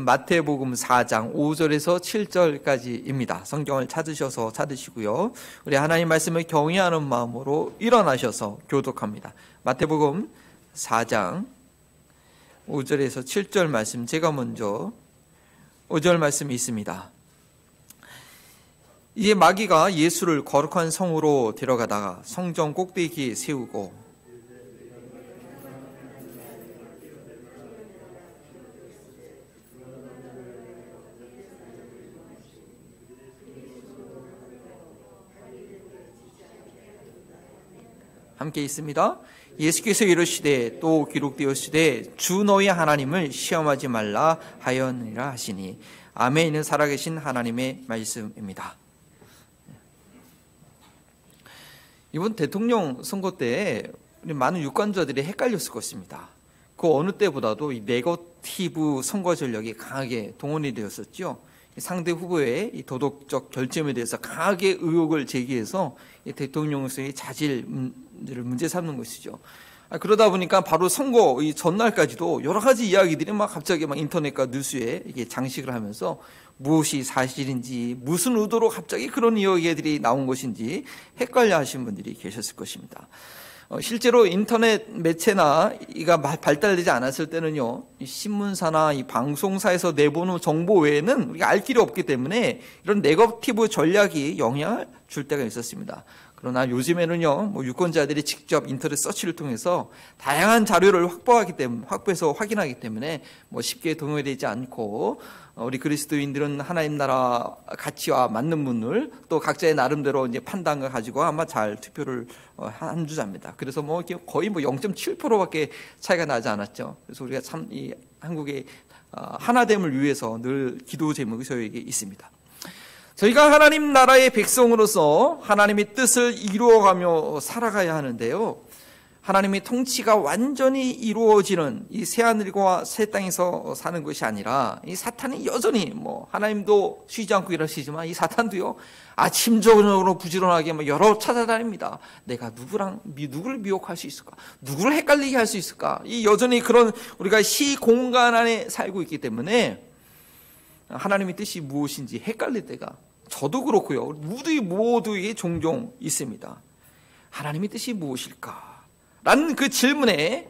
마태복음 4장 5절에서 7절까지입니다. 성경을 찾으셔서 찾으시고요. 우리 하나님 말씀을 경외하는 마음으로 일어나셔서 교독합니다. 마태복음 4장 5절에서 7절 말씀, 제가 먼저 5절 말씀이 있습니다. 이에 마귀가 예수를 거룩한 성으로 데려가다가 성전 꼭대기에 세우고 함께 있습니다. 예수께서 이르시되 또 기록되었으되 주 너희 하나님을 시험하지 말라 하였느니라 하시니, 아멘은 살아계신 하나님의 말씀입니다. 이번 대통령 선거 때 많은 유권자들이 헷갈렸을 것입니다. 그 어느 때보다도 이 네거티브 선거 전략이 강하게 동원이 되었었죠. 상대 후보의 이 도덕적 결점에 대해서 강하게 의혹을 제기해서 대통령의 자질 문제를 문제 삼는 것이죠. 그러다 보니까 바로 선거 이 전날까지도 여러 가지 이야기들이 갑자기 인터넷과 뉴스에 이게 장식을 하면서 무엇이 사실인지, 무슨 의도로 갑자기 그런 이야기들이 나온 것인지 헷갈려 하신 분들이 계셨을 것입니다. 실제로 인터넷 매체나 이가 발달되지 않았을 때는요, 이 신문사나 이 방송사에서 내보는 정보 외에는 우리가 알 길이 없기 때문에 이런 네거티브 전략이 영향을 줄 때가 있었습니다. 그러나 요즘에는요, 유권자들이 직접 인터넷 서치를 통해서 다양한 자료를 확보해서 확인하기 때문에 쉽게 동요되지 않고, 우리 그리스도인들은 하나님 나라 가치와 맞는 분을 또 각자의 나름대로 이제 판단을 가지고 아마 잘 투표를 한 주자입니다. 그래서 거의 0.7%밖에 차이가 나지 않았죠. 그래서 우리가 참 이 한국의 하나됨을 위해서 늘 기도 제목이 저에게 있습니다. 저희가 하나님 나라의 백성으로서 하나님의 뜻을 이루어가며 살아가야 하는데요, 하나님의 통치가 완전히 이루어지는 이 새하늘과 새 땅에서 사는 것이 아니라, 이 사탄이 여전히 하나님도 쉬지 않고 일하시지만 이 사탄도요, 아침 저녁으로 부지런하게 여러 찾아다닙니다. 내가 누구를 미혹할 수 있을까? 누구를 헷갈리게 할 수 있을까? 이 여전히 그런 우리가 시공간 안에 살고 있기 때문에 하나님의 뜻이 무엇인지 헷갈릴 때가, 저도 그렇고요, 모두에게 종종 있습니다. 하나님의 뜻이 무엇일까? 라는 그 질문에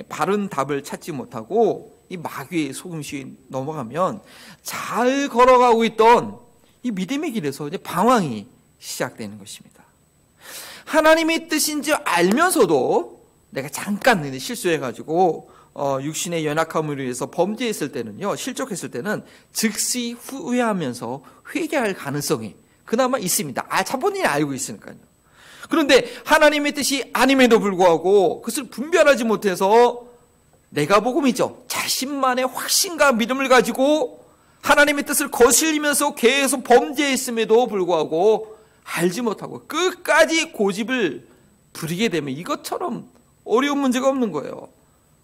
바른 답을 찾지 못하고 이 마귀의 속임수에 넘어가면 잘 걸어가고 있던 이 믿음의 길에서 이제 방황이 시작되는 것입니다. 하나님의 뜻인지 알면서도 내가 잠깐 실수해가지고 육신의 연약함을 위해서 범죄했을 때는요, 실족했을 때는 즉시 후회하면서 회개할 가능성이 그나마 있습니다. 자본인이 알고 있으니까요. 그런데 하나님의 뜻이 아님에도 불구하고 그것을 분별하지 못해서 내가 복음이죠, 자신만의 확신과 믿음을 가지고 하나님의 뜻을 거슬리면서 계속 범죄했음에도 불구하고 알지 못하고 끝까지 고집을 부리게 되면 이것처럼 어려운 문제가 없는 거예요.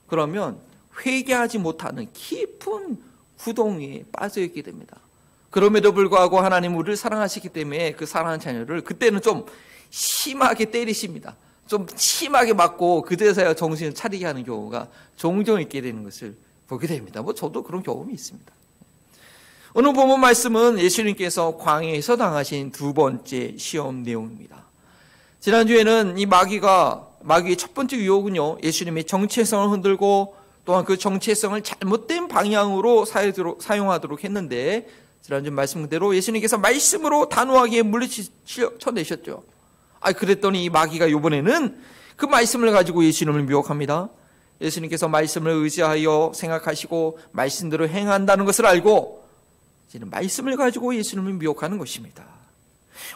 그러면 회개하지 못하는 깊은 후동에 빠져있게 됩니다. 그럼에도 불구하고 하나님 우리를 사랑하시기 때문에 그 사랑하는 자녀를 그때는 좀 심하게 때리십니다. 좀 심하게 맞고 그제서야 정신을 차리게 하는 경우가 종종 있게 되는 것을 보게 됩니다. 저도 그런 경험이 있습니다. 오늘 본문 말씀은 예수님께서 광야에서 당하신 두 번째 시험 내용입니다. 지난주에는 이 마귀의 첫 번째 유혹은요, 예수님의 정체성을 흔들고 또한 그 정체성을 잘못된 방향으로 사용하도록 했는데, 지난주 말씀 그대로 예수님께서 말씀으로 단호하게 물리쳐내셨죠. 그랬더니 이 마귀가 이번에는 그 말씀을 가지고 예수님을 미혹합니다. 예수님께서 말씀을 의지하여 생각하시고 말씀대로 행한다는 것을 알고 이제는 말씀을 가지고 예수님을 미혹하는 것입니다.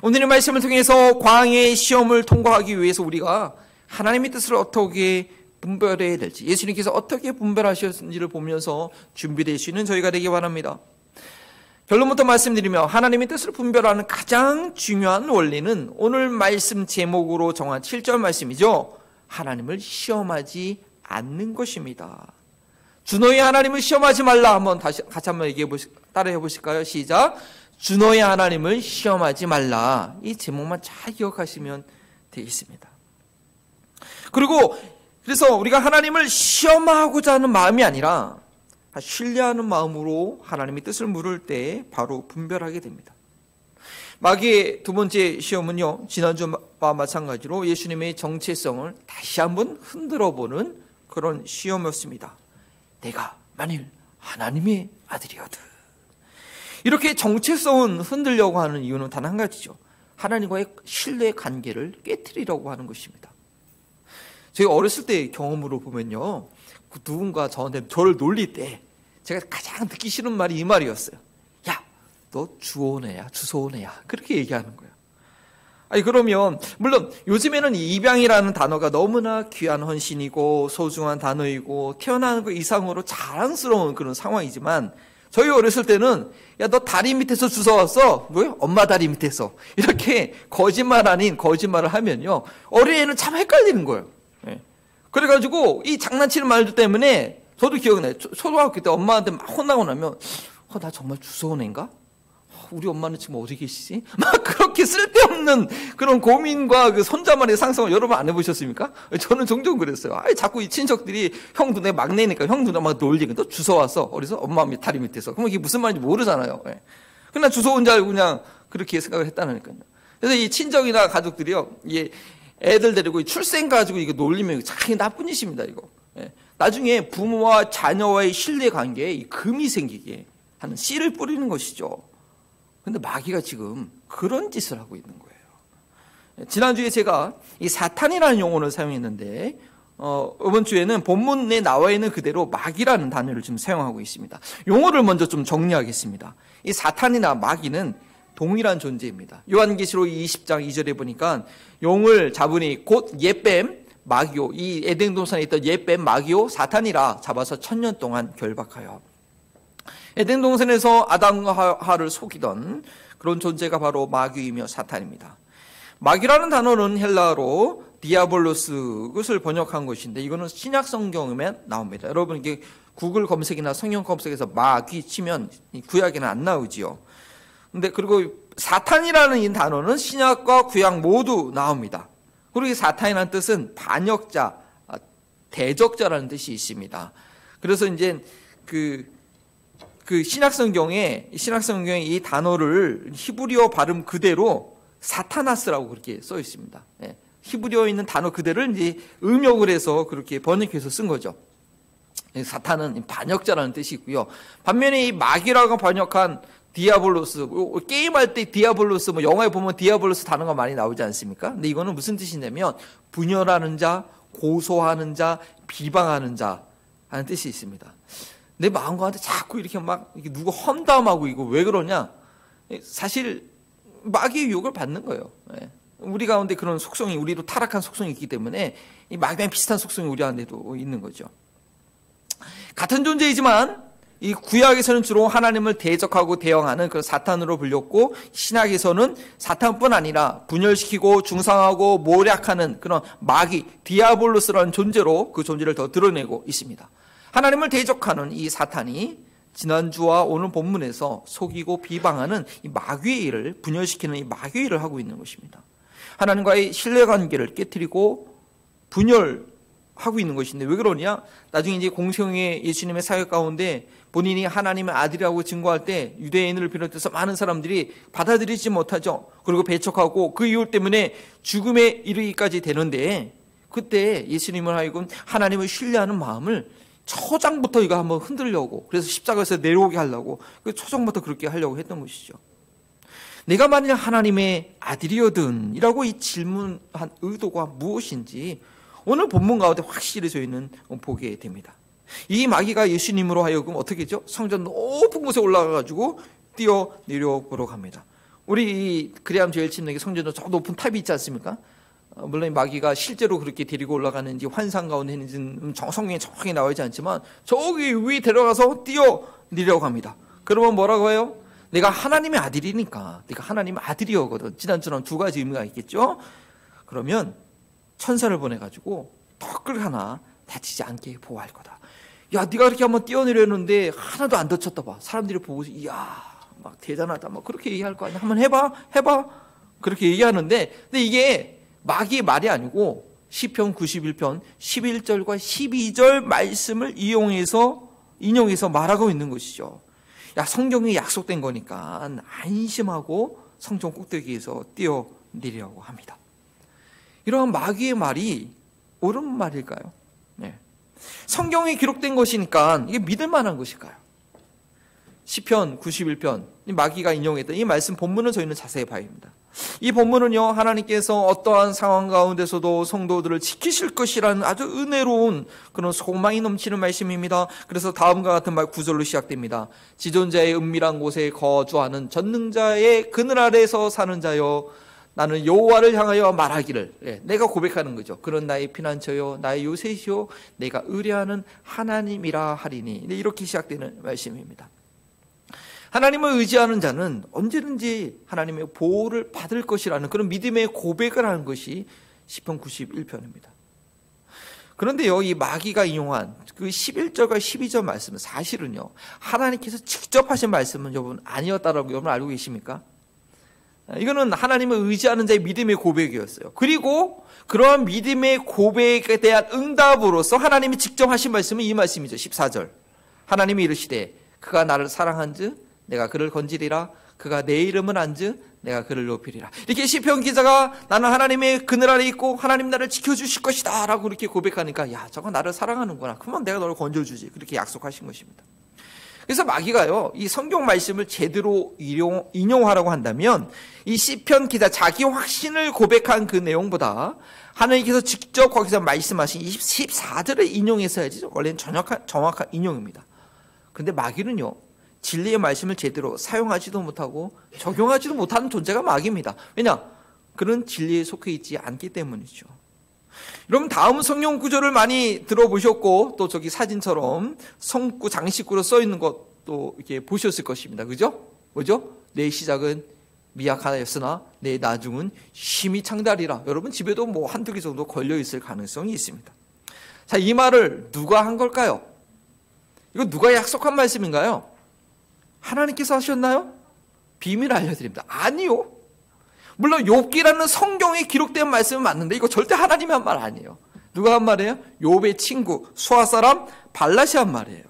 오늘의 말씀을 통해서 광야의 시험을 통과하기 위해서 우리가 하나님의 뜻을 어떻게 분별해야 될지, 예수님께서 어떻게 분별하셨는지를 보면서 준비될 수 있는 저희가 되기 바랍니다. 결론부터 말씀드리며, 하나님의 뜻을 분별하는 가장 중요한 원리는 오늘 말씀 제목으로 정한 7절 말씀이죠. 하나님을 시험하지 않는 것입니다. 주 너희 하나님을 시험하지 말라. 같이 한번 따라해 보실까요? 시작. 주 너희 하나님을 시험하지 말라. 이 제목만 잘 기억하시면 되겠습니다. 그래서 우리가 하나님을 시험하고자 하는 마음이 아니라 신뢰하는 마음으로 하나님의 뜻을 물을 때 바로 분별하게 됩니다. 마귀의 두 번째 시험은요, 지난주와 마찬가지로 예수님의 정체성을 다시 한번 흔들어보는 그런 시험이었습니다. 내가 만일 하나님의 아들이어든. 이렇게 정체성은 흔들려고 하는 이유는 단 한 가지죠. 하나님과의 신뢰 관계를 깨트리려고 하는 것입니다. 저희 어렸을 때 경험으로 보면요, 누군가 저를 놀릴 때 제가 가장 듣기 싫은 말이 이 말이었어요. 야, 너 주워온 애야, 주워온 애야. 그렇게 얘기하는 거예요. 아니, 그러면 물론 요즘에는 입양이라는 단어가 너무나 귀한 헌신이고 소중한 단어이고 태어나는 것 이상으로 자랑스러운 그런 상황이지만, 저희 어렸을 때는 야, 너 다리 밑에서 주워왔어. 뭐요? 엄마 다리 밑에서. 이렇게 거짓말 아닌 거짓말을 하면요, 어린애는 참 헷갈리는 거예요. 예. 그래가지고 이 장난치는 말들 때문에 저도 기억나요. 초등학교 때 엄마한테 막 혼나고 나면 나 정말 주워온 애인가? 우리 엄마는 지금 어디 계시지? 막 그렇게 쓸데없는 그런 고민과 그 손자만의 상상을 여러분 안 해보셨습니까? 저는 종종 그랬어요. 자꾸 이 친척들이 형 누나 막내니까 형 누나 막 놀리고 너 주워왔어. 어디서? 엄마 다리 밑에서. 그러면 이게 무슨 말인지 모르잖아요. 예. 그냥 주워온 줄 알고 그냥 그렇게 생각을 했다니까요. 그래서 이 친척이나 가족들이요, 이게 애들 데리고 출생 가지고 이거 놀리면 참 나쁜 짓입니다, 이거. 예. 나중에 부모와 자녀와의 신뢰 관계에 이 금이 생기게 하는 씨를 뿌리는 것이죠. 근데 마귀가 지금 그런 짓을 하고 있는 거예요. 지난주에 제가 이 사탄이라는 용어를 사용했는데, 이번 주에는 본문에 나와 있는 그대로 마귀라는 단어를 지금 사용하고 있습니다. 용어를 먼저 좀 정리하겠습니다. 이 사탄이나 마귀는 동일한 존재입니다. 요한계시록 20장 2절에 보니까 용을 잡으니 곧 옛뱀 마귀오, 이 에덴 동산에 있던 옛뱀 마귀오 사탄이라 잡아서 1000년 동안 결박하여. 에덴 동산에서 아담과 하와를 속이던 그런 존재가 바로 마귀이며 사탄입니다. 마귀라는 단어는 헬라어로 디아볼로스, 그것을 번역한 것인데, 이거는 신약 성경에 나옵니다. 여러분 이게 구글 검색이나 성경 검색에서 마귀 치면 구약에는 안 나오지요. 근데 그리고 사탄이라는 이 단어는 신약과 구약 모두 나옵니다. 그리고 이 사탄이라는 뜻은 반역자, 대적자라는 뜻이 있습니다. 그래서 이제 신약 성경에 이 단어를 히브리어 발음 그대로 사타나스라고 그렇게 써 있습니다. 예. 히브리어에 있는 단어 그대를 이제 음역을 해서 그렇게 번역해서 쓴 거죠. 사탄은 반역자라는 뜻이 있고요. 반면에 이 마귀라고 번역한 디아볼로스, 게임할 때 디아볼로스, 영화에 보면 디아볼로스 단어가 많이 나오지 않습니까? 근데 이거는 무슨 뜻이냐면 분열하는 자, 고소하는 자, 비방하는 자 하는 뜻이 있습니다. 내 마음과한테 자꾸 이렇게 막 누구 험담하고 이거 왜 그러냐? 사실 마귀의 유혹을 받는 거예요. 우리 가운데 그런 속성이, 우리도 타락한 속성이 있기 때문에 이 마귀랑 비슷한 속성이 우리 안에도 있는 거죠. 같은 존재이지만 이 구약에서는 주로 하나님을 대적하고 대항하는 그런 사탄으로 불렸고, 신약에서는 사탄뿐 아니라 분열시키고 중상하고 모략하는 그런 마귀, 디아볼로스라는 존재로 그 존재를 더 드러내고 있습니다. 하나님을 대적하는 이 사탄이 지난주와 오늘 본문에서 속이고 비방하는 이 마귀의 일을, 분열시키는 이 마귀의 일을 하고 있는 것입니다. 하나님과의 신뢰관계를 깨트리고 분열하고 있는 것인데, 왜 그러냐? 나중에 이제 공생의 예수님의 사역 가운데 본인이 하나님의 아들이라고 증거할 때 유대인을 비롯해서 많은 사람들이 받아들이지 못하죠. 그리고 배척하고 그 이유 때문에 죽음에 이르기까지 되는데, 그때 예수님을 하여금 하나님을 신뢰하는 마음을 초장부터 이거 한번 흔들려고, 그래서 십자가에서 내려오게 하려고, 그 초장부터 그렇게 하려고 했던 것이죠. 내가 만일 하나님의 아들이거든 이라고 이 질문한 의도가 무엇인지 오늘 본문 가운데 확실히 저희는 보게 됩니다. 이 마귀가 예수님으로 하여금 어떻게 했죠? 성전 높은 곳에 올라가가지고 뛰어 내려보러 갑니다. 우리 그레암 제일 침례교 성전도 저 높은 탑이 있지 않습니까? 물론 마귀가 실제로 그렇게 데리고 올라가는지 환상 가운데 있는지는 성경에 정확하게 나오지 않지만 저기 위에 데려가서 뛰어 내려고 합니다. 그러면 뭐라고 해요? 내가 하나님의 아들이니까, 내가 하나님의 아들이거든. 지난주랑 두 가지 의미가 있겠죠? 그러면 천사를 보내가지고 턱을 하나 다치지 않게 보호할 거다. 야, 네가 그렇게 한번 뛰어내렸는데 하나도 안 다쳤다 봐. 사람들이 보고, 이야, 막 대단하다. 막 그렇게 얘기할 거 아니야. 한번 해봐. 그렇게 얘기하는데, 근데 이게 마귀의 말이 아니고 시편 91편 11절과 12절 말씀을 이용해서 인용해서 말하고 있는 것이죠. 야, 성경에 약속된 거니까 안심하고 성전 꼭대기에서 뛰어내리라고 합니다. 이러한 마귀의 말이 옳은 말일까요? 네. 성경에 기록된 것이니까 이게 믿을 만한 것일까요? 시편 91편 마귀가 인용했던 이 말씀 본문을 저희는 자세히 봐야 합니다. 이 본문은요, 하나님께서 어떠한 상황 가운데서도 성도들을 지키실 것이라는 아주 은혜로운 그런 소망이 넘치는 말씀입니다. 그래서 다음과 같은 말 9절로 시작됩니다. 지존자의 은밀한 곳에 거주하는 전능자의 그늘 아래에서 사는 자여, 나는 여호와를 향하여 말하기를, 내가 고백하는 거죠. 그런 나의 피난처요, 나의 요새시요, 내가 의뢰하는 하나님이라 하리니. 이렇게 시작되는 말씀입니다. 하나님을 의지하는 자는 언제든지 하나님의 보호를 받을 것이라는 그런 믿음의 고백을 하는 것이 시편 91편입니다. 그런데요, 이 마귀가 인용한 그 11절과 12절 말씀은 사실은요, 하나님께서 직접 하신 말씀은 여러분 아니었다라고 여러분 알고 계십니까? 이거는 하나님을 의지하는 자의 믿음의 고백이었어요. 그리고 그러한 믿음의 고백에 대한 응답으로서 하나님이 직접 하신 말씀은 이 말씀이죠. 14절. 하나님이 이르시되 그가 나를 사랑한즉 내가 그를 건지리라. 그가 내 이름을 안즉 내가 그를 높이리라. 이렇게 시편 기자가 나는 하나님의 그늘 아래 있고 하나님 나를 지켜주실 것이다 라고 이렇게 고백하니까, 야, 저거 나를 사랑하는구나. 그러면 내가 너를 건져주지. 그렇게 약속하신 것입니다. 그래서 마귀가요, 이 성경 말씀을 제대로 인용하라고 한다면 이 시편 기자 자기 확신을 고백한 그 내용보다 하나님께서 직접 거기서 말씀하신 14절을 인용해서 해야지 원래는 정확한 인용입니다. 그런데 마귀는요, 진리의 말씀을 제대로 사용하지도 못하고 적용하지도 못하는 존재가 마귀입니다. 왜냐? 그런 진리에 속해 있지 않기 때문이죠. 여러분, 다음 성경 구절을 많이 들어보셨고 또 저기 사진처럼 성구 장식구로 써 있는 것도 이렇게 보셨을 것입니다. 그죠? 뭐죠? 내 시작은 미약하였으나 내 나중은 심히 창달이라. 여러분 집에도 뭐 한두 개 정도 걸려 있을 가능성이 있습니다. 자, 이 말을 누가 한 걸까요? 이거 누가 약속한 말씀인가요? 하나님께서 하셨나요? 비밀 알려드립니다. 아니요. 물론 욥기라는 성경에 기록된 말씀은 맞는데 이거 절대 하나님이 한 말 아니에요. 누가 한 말이에요? 욥의 친구 수아 사람 발라시 한 말이에요.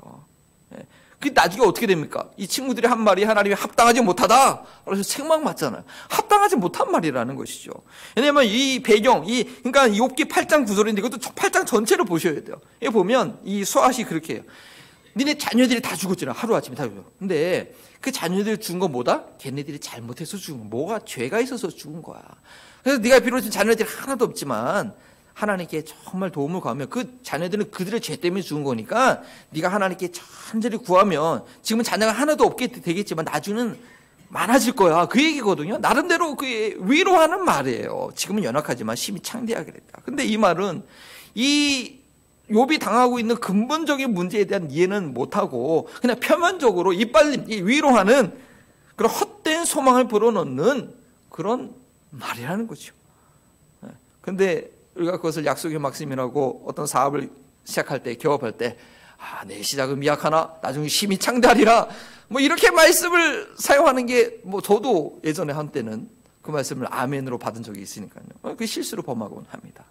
그 나중에 어떻게 됩니까? 이 친구들이 한 말이 하나님이 합당하지 못하다. 그래서 책망 맞잖아요. 합당하지 못한 말이라는 것이죠. 왜냐하면 이 배경, 그러니까 욥기 8장 9절인데 이것도 8장 전체를 보셔야 돼요. 여기 보면 이 수아시 그렇게 해요. 니네 자녀들이 다 죽었잖아. 하루아침에 다 죽었어. 근데 그 자녀들이 죽은 건 뭐다? 걔네들이 잘못해서 죽은 거야. 뭐가 죄가 있어서 죽은 거야. 그래서 네가 비롯한 자녀들이 하나도 없지만 하나님께 정말 도움을 구하면 그 자녀들은 그들의 죄 때문에 죽은 거니까 네가 하나님께 간절히 구하면 지금은 자녀가 하나도 없게 되겠지만 나중에는 많아질 거야. 그 얘기거든요. 나름대로 그 위로하는 말이에요. 지금은 연약하지만 심히 창대하게 됐다. 근데 이 말은 이 욥이 당하고 있는 근본적인 문제에 대한 이해는 못하고 그냥 표면적으로 이빨림, 위로하는 그런 헛된 소망을 불어넣는 그런 말이라는 거죠. 그런데 우리가 그것을 약속의 막심이라고 어떤 사업을 시작할 때, 개업할 때, 내 시작은 미약하나 나중에 심히 창대하리라, 뭐 이렇게 말씀을 사용하는 게 뭐 저도 예전에 한때는 그 말씀을 아멘으로 받은 적이 있으니까요. 그 실수로 범하곤 합니다.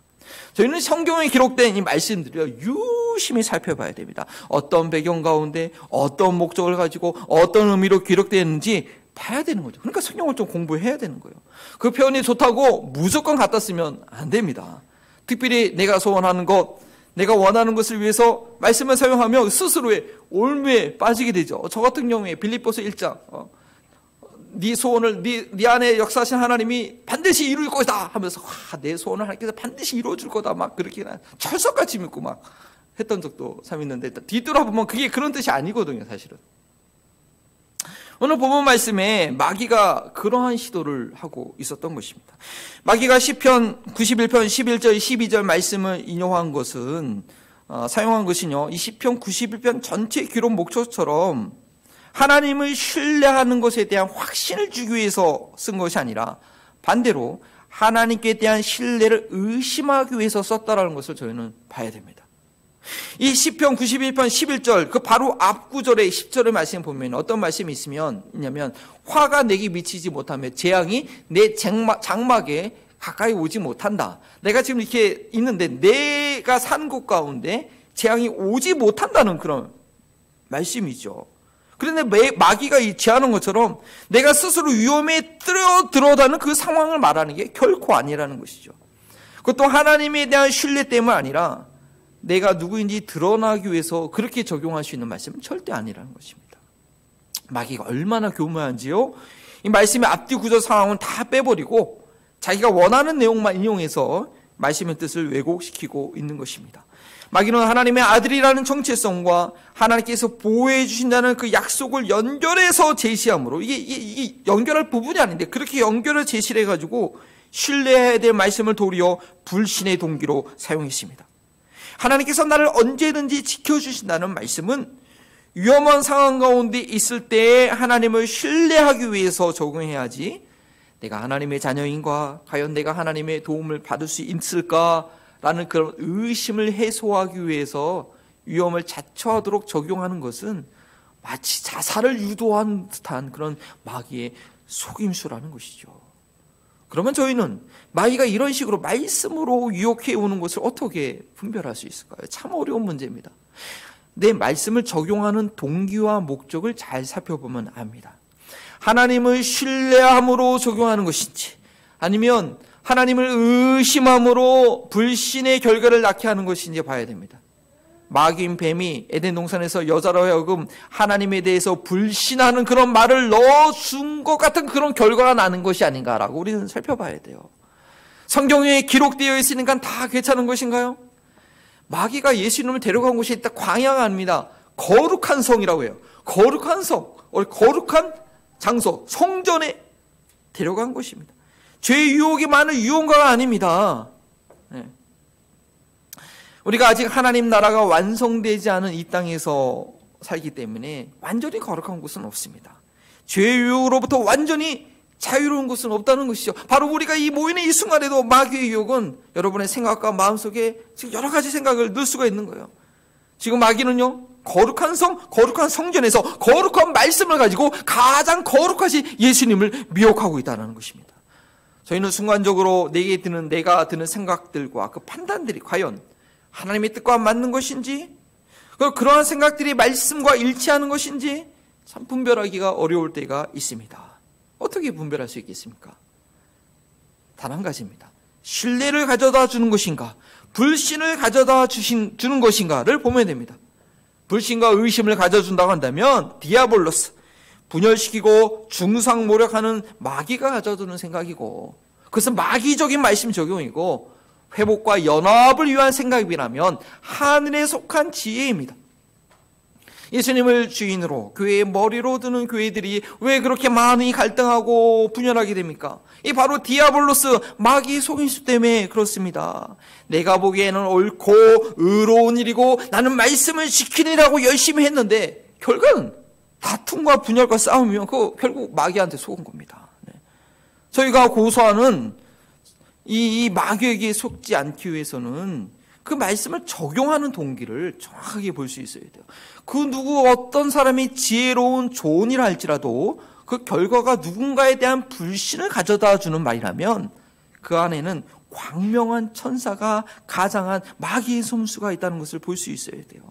저희는 성경에 기록된 이 말씀들을 유심히 살펴봐야 됩니다. 어떤 배경 가운데 어떤 목적을 가지고 어떤 의미로 기록되었는지 봐야 되는 거죠. 그러니까 성경을 좀 공부해야 되는 거예요. 그 표현이 좋다고 무조건 갖다 쓰면 안 됩니다. 특별히 내가 소원하는 것, 내가 원하는 것을 위해서 말씀을 사용하며 스스로의 올무에 빠지게 되죠. 저 같은 경우에 빌립보서 1장 네 소원을 네 안에 역사하신 하나님이 반드시 이룰 것이다 하면서 내 소원을 하나님께서 반드시 이루어줄 거다 막 그렇게 철석같이 믿고 막 했던 적도 참 있는데 뒤돌아보면 그게 그런 뜻이 아니거든요. 사실은 오늘 본문 말씀에 마귀가 그러한 시도를 하고 있었던 것입니다. 마귀가 시편 91편 11절 12절 말씀을 인용한 것은 사용한 것은요, 이 시편 91편 전체 기록 목초처럼 하나님을 신뢰하는 것에 대한 확신을 주기 위해서 쓴 것이 아니라 반대로 하나님께 대한 신뢰를 의심하기 위해서 썼다라는 것을 저희는 봐야 됩니다. 이 시편 91편 11절 그 바로 앞 구절의 10절의 말씀 보면 어떤 말씀이 있냐면 화가 내게 미치지 못하며 재앙이 내 장막에 가까이 오지 못한다. 내가 지금 이렇게 있는데 내가 산 곳 가운데 재앙이 오지 못한다는 그런 말씀이죠. 그런데 마귀가 제안한 것처럼 내가 스스로 위험에 들어가는 그 상황을 말하는 게 결코 아니라는 것이죠. 그것도 하나님에 대한 신뢰 때문 아니라 내가 누구인지 드러나기 위해서 그렇게 적용할 수 있는 말씀은 절대 아니라는 것입니다. 마귀가 얼마나 교묘한지요. 이 말씀의 앞뒤 구조 상황은 다 빼버리고 자기가 원하는 내용만 인용해서 말씀의 뜻을 왜곡시키고 있는 것입니다. 마귀는 하나님의 아들이라는 정체성과 하나님께서 보호해 주신다는 그 약속을 연결해서 제시함으로 이게 연결할 부분이 아닌데 그렇게 연결을 제시를 해가지고 신뢰해야 될 말씀을 도리어 불신의 동기로 사용했습니다. 하나님께서 나를 언제든지 지켜주신다는 말씀은 위험한 상황 가운데 있을 때 하나님을 신뢰하기 위해서 적용해야지 내가 하나님의 자녀인가, 과연 내가 하나님의 도움을 받을 수 있을까라는 그런 의심을 해소하기 위해서 위험을 자초하도록 적용하는 것은 마치 자살을 유도한 듯한 그런 마귀의 속임수라는 것이죠. 그러면 저희는 마귀가 이런 식으로 말씀으로 유혹해 오는 것을 어떻게 분별할 수 있을까요? 참 어려운 문제입니다. 내 말씀을 적용하는 동기와 목적을 잘 살펴보면 압니다. 하나님을 신뢰함으로 적용하는 것인지 아니면 하나님을 의심함으로 불신의 결과를 낳게 하는 것인지 봐야 됩니다. 마귀인 뱀이 에덴 동산에서 여자로 하여금 하나님에 대해서 불신하는 그런 말을 넣어준 것 같은 그런 결과가 나는 것이 아닌가라고 우리는 살펴봐야 돼요. 성경에 기록되어 있으니까 다 괜찮은 것인가요? 마귀가 예수님을 데려간 곳이 있다. 광야가 아닙니다. 거룩한 성이라고 해요. 거룩한 성, 거룩한 장소, 성전에 데려간 곳입니다. 죄의 유혹이 많은 유혹가가 아닙니다. 네. 우리가 아직 하나님 나라가 완성되지 않은 이 땅에서 살기 때문에 완전히 거룩한 곳은 없습니다. 죄의 유혹으로부터 완전히 자유로운 곳은 없다는 것이죠. 바로 우리가 이 모이는 이 순간에도 마귀의 유혹은 여러분의 생각과 마음속에 지금 여러 가지 생각을 넣을 수가 있는 거예요. 지금 마귀는요, 거룩한 성, 거룩한 성전에서 거룩한 말씀을 가지고 가장 거룩하신 예수님을 미혹하고 있다는 것입니다. 저희는 순간적으로 내가 드는 생각들과 그 판단들이 과연 하나님의 뜻과 맞는 것인지, 그러한 생각들이 말씀과 일치하는 것인지 참 분별하기가 어려울 때가 있습니다. 어떻게 분별할 수 있겠습니까? 단 한 가지입니다. 신뢰를 가져다 주는 것인가, 불신을 가져다 주는 것인가를 보면 됩니다. 불신과 의심을 가져준다고 한다면 디아볼로스, 분열시키고 중상모략하는 마귀가 가져두는 생각이고, 그것은 마귀적인 말씀 적용이고, 회복과 연합을 위한 생각이라면 하늘에 속한 지혜입니다. 예수님을 주인으로 교회의 머리로 드는 교회들이 왜 그렇게 많이 갈등하고 분열하게 됩니까? 이 바로 디아볼로스, 마귀 속임수 때문에 그렇습니다. 내가 보기에는 옳고 의로운 일이고 나는 말씀을 지키느라고 열심히 했는데 결과는 다툼과 분열과 싸움이면 그 결국 마귀한테 속은 겁니다. 저희가 고소하는 이 마귀에게 속지 않기 위해서는 그 말씀을 적용하는 동기를 정확하게 볼 수 있어야 돼요. 그 어떤 사람이 지혜로운 좋은 일을 할지라도 그 결과가 누군가에 대한 불신을 가져다 주는 말이라면 그 안에는 광명한 천사가 가장한 마귀의 솜수가 있다는 것을 볼 수 있어야 돼요.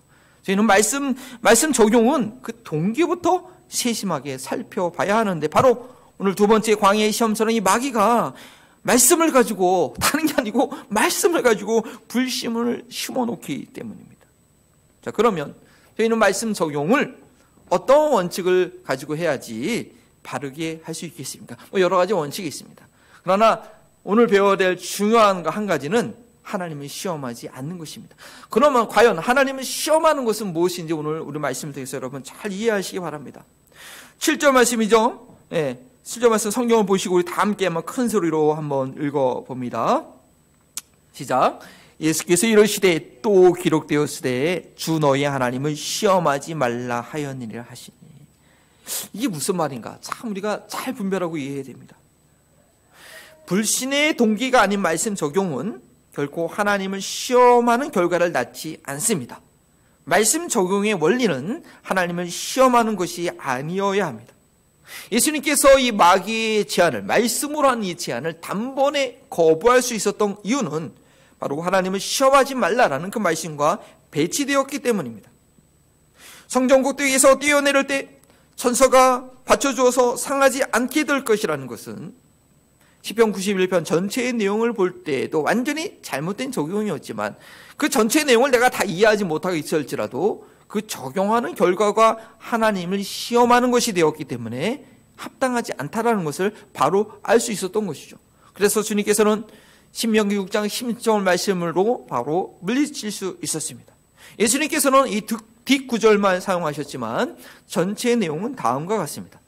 저희는 말씀 적용은 그 동기부터 세심하게 살펴봐야 하는데, 바로 오늘 두 번째 광야의 시험처럼 이 마귀가 말씀을 가지고 다른 게 아니고 말씀을 가지고 불신을 심어놓기 때문입니다. 자, 그러면 저희는 말씀 적용을 어떤 원칙을 가지고 해야지 바르게 할 수 있겠습니까? 여러 가지 원칙이 있습니다. 그러나 오늘 배워야 될 중요한 한 가지는 하나님을 시험하지 않는 것입니다. 그러면 과연 하나님을 시험하는 것은 무엇인지 오늘 우리 말씀 통해서 여러분 잘 이해하시기 바랍니다. 7절 말씀이죠. 네, 7절 말씀 성경을 보시고 우리 다 함께 한번 큰 소리로 한번 읽어봅니다. 시작. 예수께서 이르시되 또 기록되었으되 주 너희 하나님을 시험하지 말라 하였느니라 하시니. 이게 무슨 말인가? 참 우리가 잘 분별하고 이해해야 됩니다. 불신의 동기가 아닌 말씀 적용은 결코 하나님을 시험하는 결과를 낳지 않습니다. 말씀 적용의 원리는 하나님을 시험하는 것이 아니어야 합니다. 예수님께서 이 마귀의 제안을, 말씀으로 한 이 제안을 단번에 거부할 수 있었던 이유는 바로 하나님을 시험하지 말라라는 그 말씀과 배치되었기 때문입니다. 성전 꼭대기에서 뛰어내릴 때 천사가 받쳐주어서 상하지 않게 될 것이라는 것은 시편 91편 전체의 내용을 볼 때에도 완전히 잘못된 적용이었지만 그 전체의 내용을 내가 다 이해하지 못하고 있을지라도 그 적용하는 결과가 하나님을 시험하는 것이 되었기 때문에 합당하지 않다라는 것을 바로 알 수 있었던 것이죠. 그래서 주님께서는 신명기 6장 10절 말씀으로 바로 물리칠 수 있었습니다. 예수님께서는 이 뒷구절만 사용하셨지만 전체의 내용은 다음과 같습니다.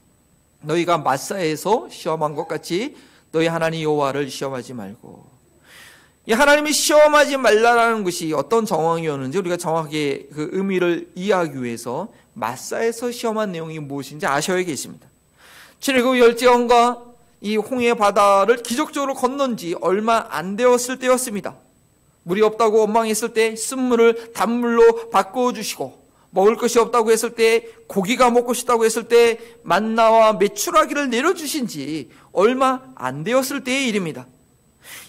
너희가 마사에서 시험한 것 같이 너희 하나님 여호와를 시험하지 말고. 이 하나님이 시험하지 말라라는 것이 어떤 정황이었는지 우리가 정확하게 그 의미를 이해하기 위해서 마사에서 시험한 내용이 무엇인지 아셔야겠습니다. 출애굽 열지왕과 이 홍해 바다를 기적적으로 건넌 지 얼마 안 되었을 때였습니다. 물이 없다고 원망했을 때 쓴물을 단물로 바꿔주시고, 먹을 것이 없다고 했을 때, 고기가 먹고 싶다고 했을 때 만나와 메추라기를 내려주신 지 얼마 안 되었을 때의 일입니다.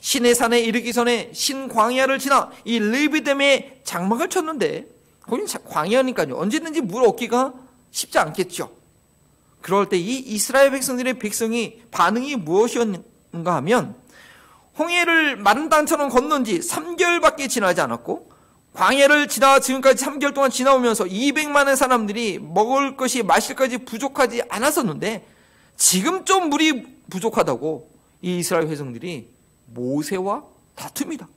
시내산에 이르기 전에 신광야를 지나 이 르비딤에 장막을 쳤는데 거긴 광야니까요, 언제든지 물 얻기가 쉽지 않겠죠. 그럴 때 이 이스라엘 백성들의 반응이 무엇이었는가 하면, 홍해를 마른 땅처럼 건넌 지 3개월밖에 지나지 않았고, 광야를 지나 지금까지 3개월 동안 지나오면서 200만의 사람들이 먹을 것이 마실 것이 부족하지 않았었는데, 지금 좀 물이 부족하다고 이 이스라엘 백성들이 모세와 다툽니다.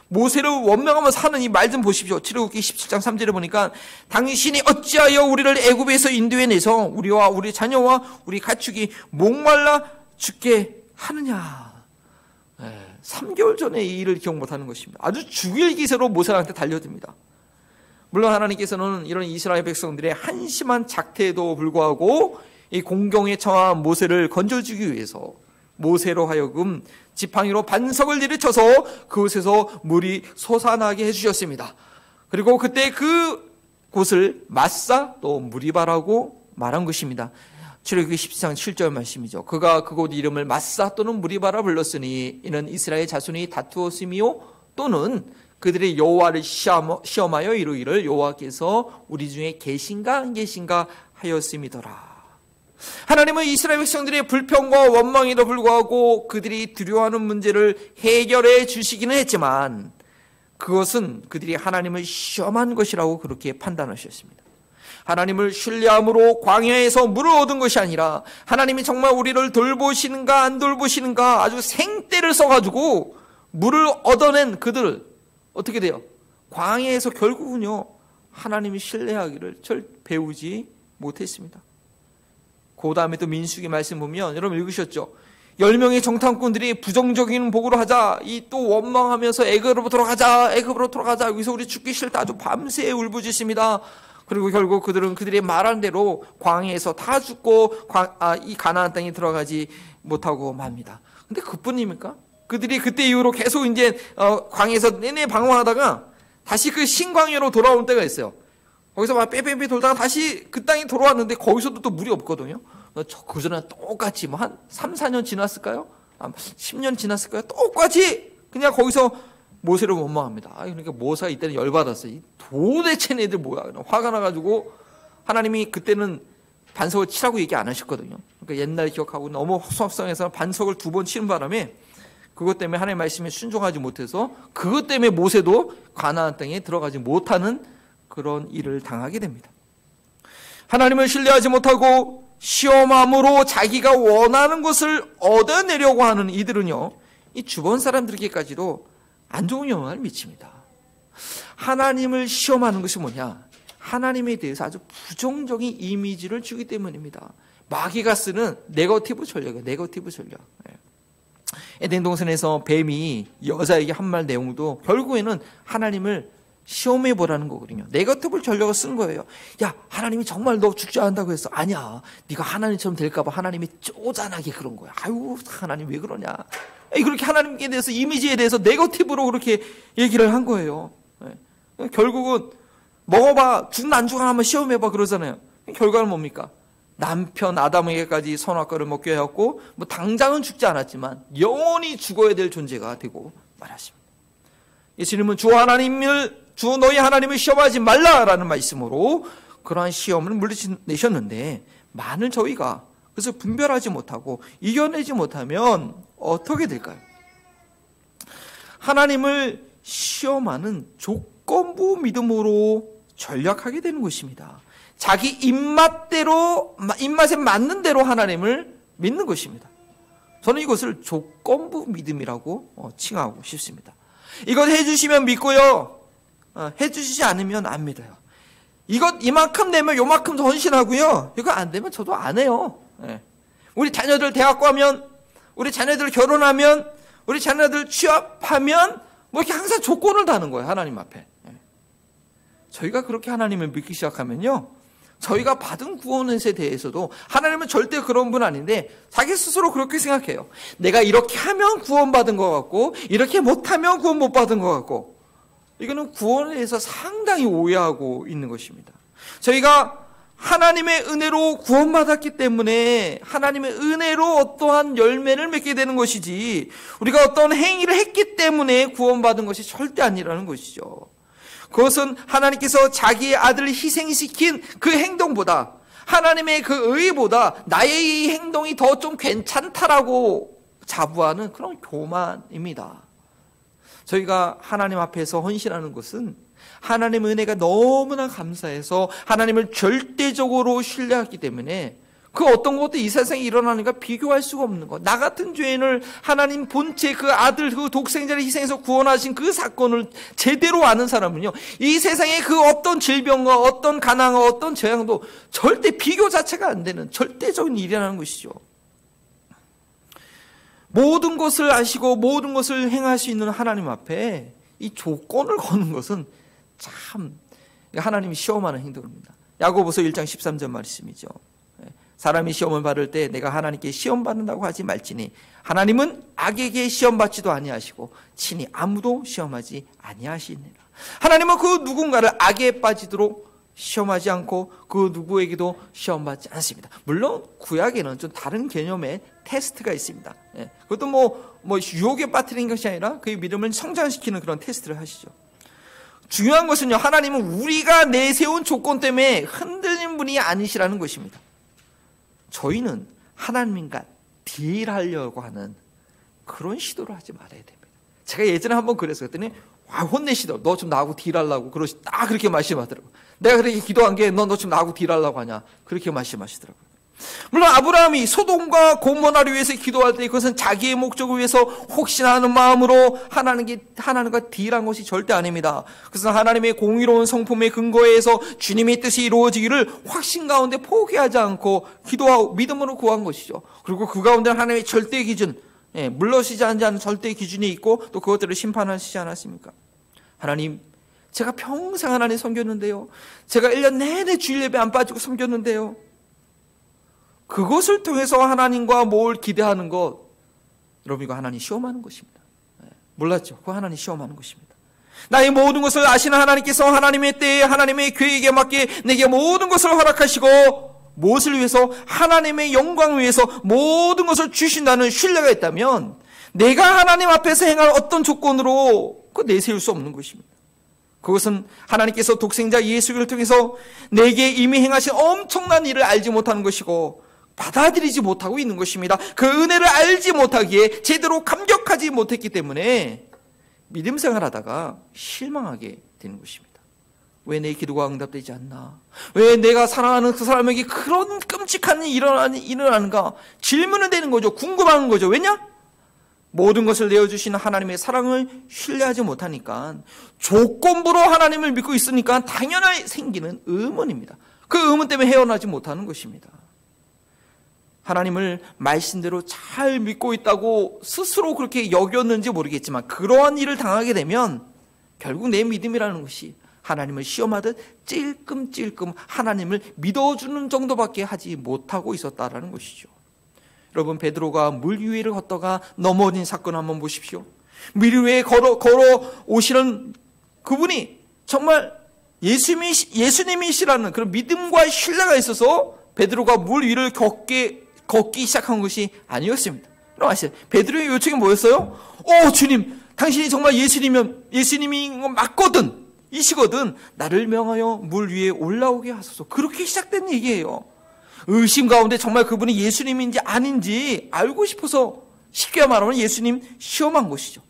모세를 원망하면서 하는 이 말 좀 보십시오. 출애굽기 17장 3절에 보니까 당신이 어찌하여 우리를 애굽에서 인도해내서 우리와 우리 자녀와 우리 가축이 목말라 죽게 하느냐. 3개월 전에 이 일을 기억 못하는 것입니다. 아주 죽일 기세로 모세한테 달려듭니다. 물론 하나님께서는 이런 이스라엘 백성들의 한심한 작태에도 불구하고 이 공경에 처한 모세를 건져주기 위해서 모세로 하여금 지팡이로 반석을 내리쳐서 그곳에서 물이 솟아나게 해주셨습니다. 그리고 그때 그 곳을 마사 또 무리바라고 말한 것입니다. 출애굽기 17장 7절 말씀이죠. 그가 그곳 이름을 마사 또는 무리바라 불렀으니 이는 이스라엘 자손이 다투었으며 또는 그들의 여호와를 시험하여 이루기를 여호와께서 우리 중에 계신가 안 계신가 하였음이더라. 하나님은 이스라엘 백성들의 불평과 원망에도 불구하고 그들이 두려워하는 문제를 해결해 주시기는 했지만 그것은 그들이 하나님을 시험한 것이라고 그렇게 판단하셨습니다. 하나님을 신뢰함으로 광야에서 물을 얻은 것이 아니라 하나님이 정말 우리를 돌보시는가 안 돌보시는가 아주 생떼를 써가지고 물을 얻어낸 그들 어떻게 돼요? 광야에서 결국은요 하나님이 신뢰하기를 배우지 못했습니다. 그 다음에 또 민수기 말씀 보면 여러분 읽으셨죠? 10명의 정탐꾼들이 부정적인 복으로 하자, 이 또 원망하면서 애굽으로 돌아가자, 여기서 우리 죽기 싫다 아주 밤새 울부짖습니다. 그리고 결국 그들은 그들의 말한 대로 광야에서 다 죽고 이 가나안 땅에 들어가지 못하고 맙니다. 근데 그뿐입니까? 그들이 그때 이후로 계속 이제 광야에서 내내 방황하다가 다시 그 신광야로 돌아올 때가 있어요. 거기서 막 빼빼빼 돌다가 다시 그 땅에 돌아왔는데 거기서도 또 물이 없거든요. 그전에 똑같이 뭐 한 3, 4년 지났을까요? 10년 지났을까요? 똑같이 그냥 거기서 모세를 원망합니다. 그러니까 모세가 이때는 열받았어요. 도대체 애들 뭐야? 화가 나가지고 하나님이 그때는 반석을 치라고 얘기 안 하셨거든요. 그러니까 옛날 기억하고 너무 속상해서 반석을 2번 치는 바람에 그것 때문에 하나님의 말씀에 순종하지 못해서 그것 때문에 모세도 가나안 땅에 들어가지 못하는 그런 일을 당하게 됩니다. 하나님을 신뢰하지 못하고 시험함으로 자기가 원하는 것을 얻어내려고 하는 이들은요, 이 주변 사람들에게까지도 안 좋은 영향을 미칩니다. 하나님을 시험하는 것이 뭐냐? 하나님에 대해서 아주 부정적인 이미지를 주기 때문입니다. 마귀가 쓰는 네거티브 전략이에요. 네거티브 전략. 에덴 동산에서 뱀이 여자에게 한 말 내용도 결국에는 하나님을 시험해 보라는 거거든요. 네거티브 전략을 쓴 거예요. 야, 하나님이 정말 너 죽지 않는다고 했어. 아니야. 네가 하나님처럼 될까 봐 하나님이 쪼잔하게 그런 거야. 아유, 하나님 왜 그러냐. 그렇게 하나님께 대해서 이미지에 대해서 네거티브로 그렇게 얘기를 한 거예요. 결국은 먹어봐. 죽나 안 죽나 한번 시험해봐 그러잖아요. 결과는 뭡니까? 남편 아담에게까지 선악과를 먹게 하였고 뭐 당장은 죽지 않았지만 영원히 죽어야 될 존재가 되고 말았습니다. 예수님은 주 너희 하나님을 시험하지 말라라는 말씀으로 그러한 시험을 물리내셨는데 만일 저희가 그래서 분별하지 못하고 이겨내지 못하면 어떻게 될까요? 하나님을 시험하는 조건부 믿음으로 전략하게 되는 것입니다. 자기 입맛에 맞는 대로 하나님을 믿는 것입니다. 저는 이것을 조건부 믿음이라고 칭하고 싶습니다. 이것 해주시면 믿고요. 해주시지 않으면 안 믿어요. 이만큼 내면 요만큼 헌신하고요. 이거 안 되면 저도 안 해요. 우리 자녀들 대학 가면, 우리 자녀들 결혼하면, 우리 자녀들 취업하면 뭐 이렇게 항상 조건을 다는 거예요. 하나님 앞에. 저희가 그렇게 하나님을 믿기 시작하면요. 저희가 받은 구원에 대해서도 하나님은 절대 그런 분 아닌데 자기 스스로 그렇게 생각해요. 내가 이렇게 하면 구원받은 것 같고 이렇게 못하면 구원 못 받은 것 같고 이거는 구원에 대해서 상당히 오해하고 있는 것입니다. 저희가 하나님의 은혜로 구원받았기 때문에 하나님의 은혜로 어떠한 열매를 맺게 되는 것이지 우리가 어떤 행위를 했기 때문에 구원받은 것이 절대 아니라는 것이죠. 그것은 하나님께서 자기의 아들을 희생시킨 그 행동보다 하나님의 그 의보다 나의 이 행동이 더 좀 괜찮다라고 자부하는 그런 교만입니다. 저희가 하나님 앞에서 헌신하는 것은 하나님의 은혜가 너무나 감사해서 하나님을 절대적으로 신뢰하기 때문에 그 어떤 것도 이 세상에 일어나는 것과 비교할 수가 없는 것. 나 같은 죄인을 하나님 본체 그 아들 그 독생자를 희생해서 구원하신 그 사건을 제대로 아는 사람은요. 이 세상에 그 어떤 질병과 어떤 가난과 어떤 재앙도 절대 비교 자체가 안 되는 절대적인 일이라는 것이죠. 모든 것을 아시고 모든 것을 행할 수 있는 하나님 앞에 이 조건을 거는 것은 참 하나님이 시험하는 행동입니다. 야고보서 1장 13절 말씀이죠. 사람이 시험을 받을 때 내가 하나님께 시험 받는다고 하지 말지니 하나님은 악에게 시험 받지도 아니하시고 친히 아무도 시험하지 아니하시니라. 하나님은 그 누군가를 악에 빠지도록 시험하지 않고 그 누구에게도 시험 받지 않습니다. 물론 구약에는 좀 다른 개념의 테스트가 있습니다. 그것도 뭐 유혹에 빠뜨리는 것이 아니라 그의 믿음을 성장시키는 그런 테스트를 하시죠. 중요한 것은요, 하나님은 우리가 내세운 조건 때문에 흔들리는 분이 아니시라는 것입니다. 저희는 하나님과 딜하려고 하는 그런 시도를 하지 말아야 됩니다. 제가 예전에 한번 그랬어요. 그랬더니 혼내시더라고. 너 좀 나하고 딜하려고 딱 그렇게 말씀하더라고요. 내가 그렇게 기도한 게 너 좀 나하고 딜하려고 하냐 그렇게 말씀하시더라고요. 물론 아브라함이 소돔과 고모라를 위해서 기도할 때 그것은 자기의 목적을 위해서 혹시나 하는 마음으로 하나님과 딜한 것이 절대 아닙니다. 그것은 하나님의 공의로운 성품의 근거에서 주님의 뜻이 이루어지기를 확신 가운데 포기하지 않고 기도하고 믿음으로 구한 것이죠. 그리고 그 가운데 하나님의 절대 기준, 물러서지 않는 절대 기준이 있고 또 그것들을 심판하시지 않았습니까? 하나님, 제가 평생 하나님 섬겼는데요. 제가 1년 내내 주일 예배 안 빠지고 섬겼는데요. 그것을 통해서 하나님과 뭘 기대하는 것, 여러분 이거 하나님 시험하는 것입니다. 몰랐죠? 그거 하나님 시험하는 것입니다. 나의 모든 것을 아시는 하나님께서 하나님의 때에 하나님의 계획에 맞게 내게 모든 것을 허락하시고 무엇을 위해서? 하나님의 영광을 위해서 모든 것을 주신다는 신뢰가 있다면 내가 하나님 앞에서 행할 어떤 조건으로 그거 내세울 수 없는 것입니다. 그것은 하나님께서 독생자 예수를 통해서 내게 이미 행하신 엄청난 일을 알지 못하는 것이고 받아들이지 못하고 있는 것입니다. 그 은혜를 알지 못하기에 제대로 감격하지 못했기 때문에 믿음 생활하다가 실망하게 되는 것입니다. 왜 내 기도가 응답되지 않나? 왜 내가 사랑하는 그 사람에게 그런 끔찍한 일이 일어나는가? 질문은 되는 거죠. 궁금한 거죠. 왜냐? 모든 것을 내어주시는 하나님의 사랑을 신뢰하지 못하니까 조건부로 하나님을 믿고 있으니까 당연히 생기는 의문입니다. 그 의문 때문에 헤어나지 못하는 것입니다. 하나님을 말씀대로 잘 믿고 있다고 스스로 그렇게 여겼는지 모르겠지만 그러한 일을 당하게 되면 결국 내 믿음이라는 것이 하나님을 시험하듯 찔끔찔끔 하나님을 믿어주는 정도밖에 하지 못하고 있었다라는 것이죠. 여러분, 베드로가 물 위를 걷다가 넘어진 사건 한번 보십시오. 물 위에 걸어 오시는 그분이 정말 예수님이시라는 그런 믿음과 신뢰가 있어서 베드로가 물 위를 걷기 시작한 것이 아니었습니다. 여러분 아시죠? 베드로의 요청이 뭐였어요? 주님, 당신이 정말 예수님인 거 맞거든. 이시거든 나를 명하여 물 위에 올라오게 하소서. 그렇게 시작된 얘기예요. 의심 가운데 정말 그분이 예수님인지 아닌지 알고 싶어서 쉽게 말하면 예수님 시험한 것이죠.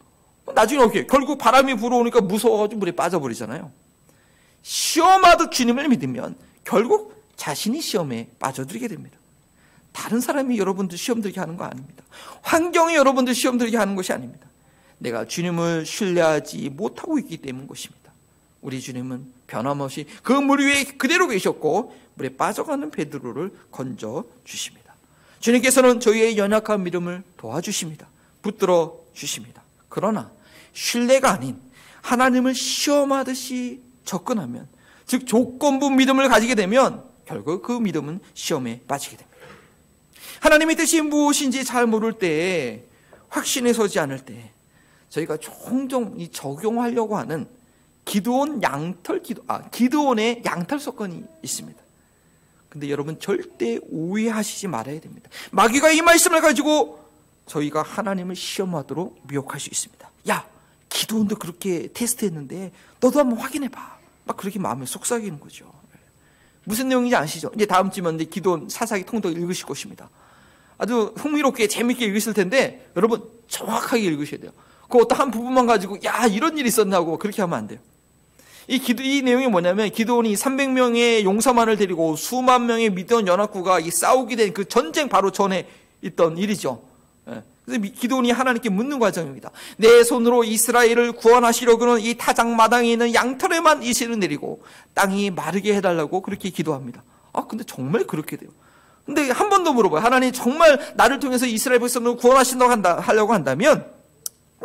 나중에 어떻게 결국 바람이 불어오니까 무서워가지고 물에 빠져버리잖아요. 시험하듯 주님을 믿으면 결국 자신이 시험에 빠져들게 됩니다. 다른 사람이 여러분들 시험 들게 하는 거 아닙니다. 환경이 여러분들 시험 들게 하는 것이 아닙니다. 내가 주님을 신뢰하지 못하고 있기 때문인 것입니다. 우리 주님은 변함없이 그 물 위에 그대로 계셨고 물에 빠져가는 베드로를 건져 주십니다. 주님께서는 저희의 연약한 믿음을 도와주십니다. 붙들어 주십니다. 그러나 신뢰가 아닌 하나님을 시험하듯이 접근하면, 즉 조건부 믿음을 가지게 되면 결국 그 믿음은 시험에 빠지게 됩니다. 하나님의 뜻이 무엇인지 잘 모를 때, 확신에 서지 않을 때 저희가 종종 적용하려고 하는 기드온의 양털 사건이 있습니다. 근데 여러분 절대 오해하시지 말아야 됩니다. 마귀가 이 말씀을 가지고 저희가 하나님을 시험하도록 미혹할 수 있습니다. 야, 기드온도 그렇게 테스트했는데 너도 한번 확인해봐. 막 그렇게 마음에 속삭이는 거죠. 무슨 내용인지 아시죠? 이제 다음 주면 기드온 사사기 통독 읽으실 것입니다. 아주 흥미롭게 재밌게 읽으실 텐데 여러분 정확하게 읽으셔야 돼요. 그 어떤 한 부분만 가지고 야 이런 일이 있었나고 그렇게 하면 안 돼요. 이 내용이 뭐냐면 기드온이 300명의 용사만을 데리고 수만 명의 미디안 연합군과 싸우게 된 그 전쟁 바로 전에 있던 일이죠. 그래서 기드온이 하나님께 묻는 과정입니다. 내 손으로 이스라엘을 구원하시려고는 이 타작마당에 있는 양털에만 이 실을 내리고 땅이 마르게 해달라고 그렇게 기도합니다. 근데 정말 그렇게 돼요. 근데 한 번 더 물어봐요. 하나님 정말 나를 통해서 이스라엘 백성을 구원하신다고 하려고 한다면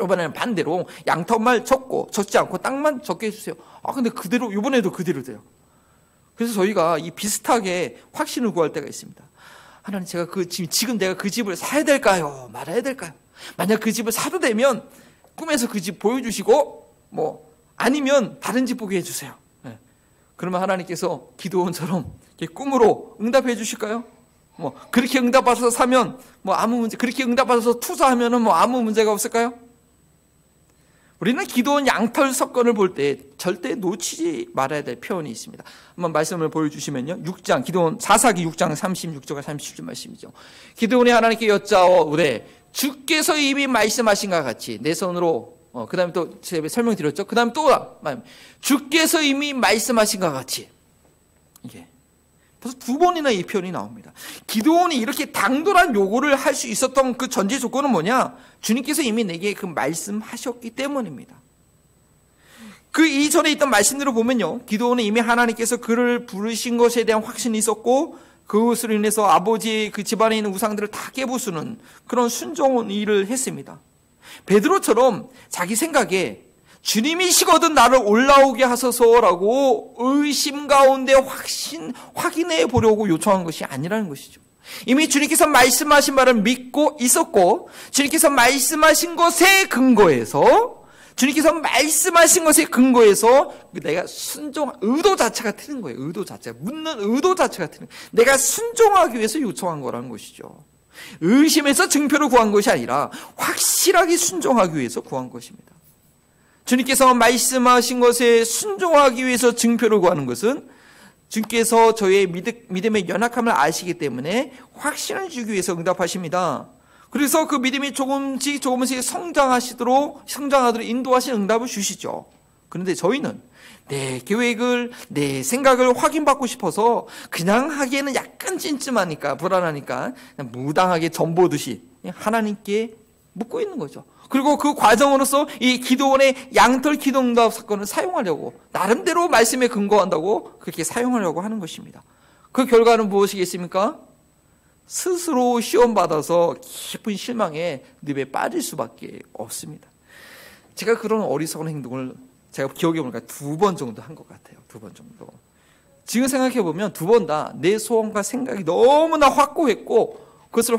이번에는 반대로 양털만 적지 않고 땅만 적게 해주세요. 근데 그대로 이번에도 그대로 돼요. 그래서 저희가 이 비슷하게 확신을 구할 때가 있습니다. 하나님 제가 지금 내가 그 집을 사야 될까요? 말아야 될까요? 만약 그 집을 사도 되면 꿈에서 그 집 보여주시고 아니면 다른 집 보게 해주세요. 그러면 하나님께서 기드온처럼 꿈으로 응답해 주실까요? 그렇게 응답받아서 사면 아무 문제, 그렇게 응답받아서 투자하면은 아무 문제가 없을까요? 우리는 기드온 양털 사건을 볼 때 절대 놓치지 말아야 될 표현이 있습니다. 한번 말씀을 보여주시면요. 기드온 사사기 6장 36절과 37절 말씀이죠. 기드온이 하나님께 여짜오되 주께서 이미 말씀하신 것 같이 내 손으로 그 다음에 또 제가 설명드렸죠. 그 다음에 또 주께서 이미 말씀하신 것 같이 이게 벌써 두 번이나 이 표현이 나옵니다. 기드온이 이렇게 당돌한 요구를 할 수 있었던 그 전제 조건은 뭐냐? 주님께서 이미 내게 그 말씀하셨기 때문입니다. 그 이전에 있던 말씀대로 보면요. 기드온은 이미 하나님께서 그를 부르신 것에 대한 확신이 있었고 그것으로 인해서 아버지의 그 집안에 있는 우상들을 다 깨부수는 그런 순종한 일을 했습니다. 베드로처럼 자기 생각에 주님이시거든 나를 올라오게 하소서라고 의심 가운데 확인해 보려고 요청한 것이 아니라는 것이죠. 이미 주님께서 말씀하신 말을 믿고 있었고 주님께서 말씀하신 것에 근거해서 내가 의도 자체가 틀린 거예요. 묻는 의도 자체가 틀린 거예요. 내가 순종하기 위해서 요청한 거라는 것이죠. 의심해서 증표를 구한 것이 아니라 확실하게 순종하기 위해서 구한 것입니다. 주님께서 말씀하신 것에 순종하기 위해서 증표를 구하는 것은 주님께서 저의 믿음의 연약함을 아시기 때문에 확신을 주기 위해서 응답하십니다. 그래서 그 믿음이 조금씩 성장하도록 인도하신 응답을 주시죠. 그런데 저희는 내 계획을, 내 생각을 확인받고 싶어서 그냥 하기에는 약간 찜찜하니까, 불안하니까 그냥 무당하게 전보듯이 하나님께 묻고 있는 거죠. 그리고 그 과정으로서 이 기드온의 양털 기도응답 사건을 사용하려고 나름대로 말씀에 근거한다고 그렇게 사용하려고 하는 것입니다. 그 결과는 무엇이겠습니까? 스스로 시험받아서 깊은 실망에 늪에 빠질 수밖에 없습니다. 제가 그런 어리석은 행동을 제가 기억해 보니까 2번 정도 한 것 같아요. 2번 정도. 지금 생각해 보면 2번 다 내 소원과 생각이 너무나 확고했고 그것을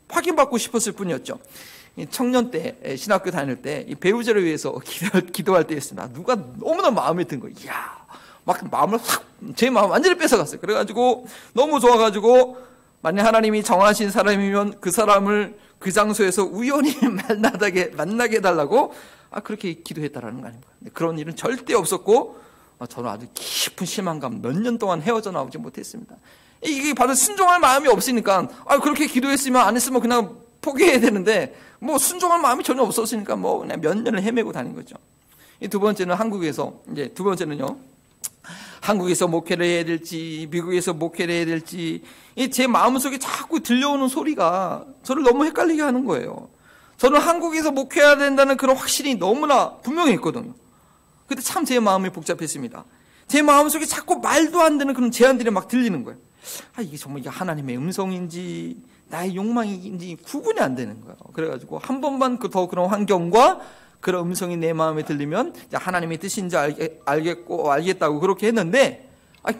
확인받고 싶었을 뿐이었죠. 청년 때 신학교 다닐 때 이 배우자를 위해서 기도할 때였습니다. 누가 너무나 마음에 든 거예요. 이야, 막 마음을 제 마음 완전히 뺏어갔어요. 그래가지고 너무 좋아가지고 만약 하나님이 정하신 사람이면 그 사람을 그 장소에서 우연히 만나게 해달라고 그렇게 기도했다라는 거 아닙니까? 그런 일은 절대 없었고 저는 아주 깊은 실망감, 몇 년 동안 헤어져 나오지 못했습니다. 이게 바로 순종할 마음이 없으니까 그렇게 기도했으면 안 했으면 그냥 포기해야 되는데 뭐 순종할 마음이 전혀 없었으니까 뭐 그냥 몇 년을 헤매고 다닌 거죠. 이 두 번째는 두 번째는요, 한국에서 목회를 해야 될지 미국에서 목회를 해야 될지 제 마음속에 자꾸 들려오는 소리가 저를 너무 헷갈리게 하는 거예요. 저는 한국에서 목회해야 된다는 그런 확신이 너무나 분명히 있거든요. 근데 참 제 마음이 복잡했습니다. 제 마음속에 자꾸 말도 안 되는 그런 제안들이 막 들리는 거예요. 이게 정말 이게 하나님의 음성인지 나의 욕망인지 구분이 안 되는 거예요. 그래가지고 한 번만 더 그런 환경과 그런 음성이 내 마음에 들리면 하나님의 뜻인지 알겠다고 그렇게 했는데